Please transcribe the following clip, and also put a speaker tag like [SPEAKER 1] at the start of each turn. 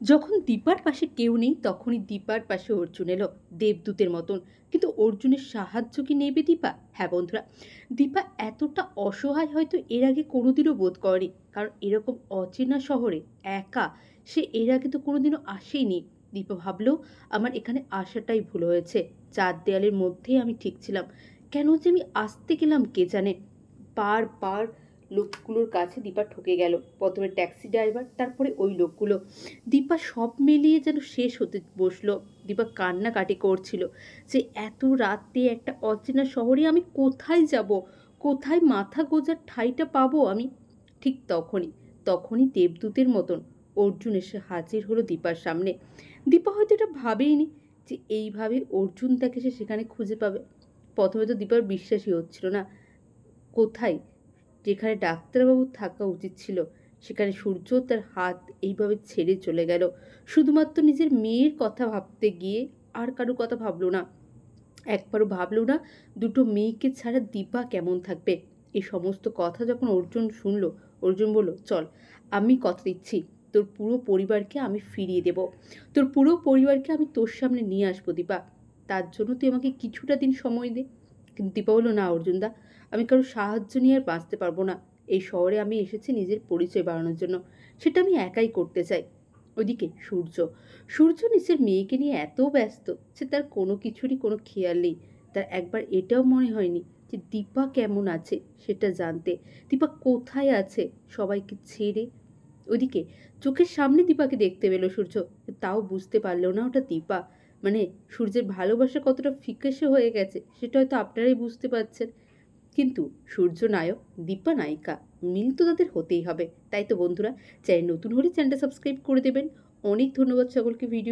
[SPEAKER 1] যখন দীপার পাশে কেউ নেই তখনই দীপার পাশে অর্জুন এলো দেবদূতের মতন। কিন্তু অর্জুনের সাহায্য কি নেবে দীপা? হ্যাঁ বন্ধুরা, দীপা এতটা অসহায় হয়তো এর আগে কোনোদিনও বোধ করেনি। কারণ এরকম অচেনা শহরে একা সে এর আগে তো কোনোদিনও আসেনি। দীপা ভাবলো আমার এখানে আসাটাই ভুল হয়েছে, চার দেয়ালের মধ্যেই আমি ঠিক ছিলাম। কেন যে আমি আসতে গেলাম কে জানে। বারবার লোকগুলোর কাছে দীপা ঠকে গেল। প্রথমে ট্যাক্সি ড্রাইভার, তারপরে ওই লোকগুলো। দীপা সব মিলিয়ে যেন শেষ হতে বসলো। দীপা কান্নাকাটি করছিল যে এত রাতে একটা অচেনা শহরে আমি কোথায় যাব, কোথায় মাথা গোঁজার ঠাঁইটা পাবো আমি। ঠিক তখনই তখনই দেবদূতের মতন অর্জুন এসে হাজির হলো দীপার সামনে। দীপা হয়তো এটা ভাবেইনি যে এইভাবে অর্জুন তাকে সে সেখানে খুঁজে পাবে। প্রথমে তো দীপার বিশ্বাসই হচ্ছিল না। কোথায়, যেখানে ডাক্তারবাবু থাকা উচিত ছিল সেখানে সূর্য তার হাত এইভাবে ছেড়ে চলে গেল। শুধুমাত্র নিজের মেয়ের কথা ভাবতে গিয়ে আর কারো কথা ভাবলো না। একবারও ভাবলো না দুটো মেয়েকে ছাড়া দীপা কেমন থাকবে। এই সমস্ত কথা যখন অর্জুন শুনল, অর্জুন বলল, চল, আমি কথা দিচ্ছি তোর পুরো পরিবারকে আমি ফিরিয়ে দেব। তোর পুরো পরিবারকে আমি তোর সামনে নিয়ে আসবো দীপা। তার জন্য তুই আমাকে কিছুটা দিন সময় দে। কিন্তু দীপা বলল, না অর্জুনদা, আমি কারো সাহায্য নিয়ে আর বাঁচতে পারবো না। এই শহরে আমি এসেছি নিজের পরিচয় বাড়ানোর জন্য, সেটা আমি একাই করতে চাই। ওদিকে সূর্য, সূর্য নিজের মেয়েকে নিয়ে এত ব্যস্ত যে তার কোনো কিছুরই কোনো খেয়াল নেই। তার একবার এটাও মনে হয়নি যে দীপা কেমন আছে সেটা জানতে। দীপা কোথায় আছে সবাইকে ছেড়ে। ওদিকে চোখের সামনে দীপাকে দেখতে পেল সূর্য, তাও বুঝতে পারলো না ওটা দীপা। মানে সূর্যের ভালোবাসা কতটা ফিকাশে হয়ে গেছে সেটা হয়তো আপনারাই বুঝতে পারছেন। কিন্তু সূর্য নায়ক, দীপা নায়িকা, মিল তো তাদের হতেই হবে। তাই তো বন্ধুরা, চ্যানেল নতুন হলে চ্যানেলটা সাবস্ক্রাইব করে দেবেন। অনেক ধন্যবাদ সকলকে ভিডিও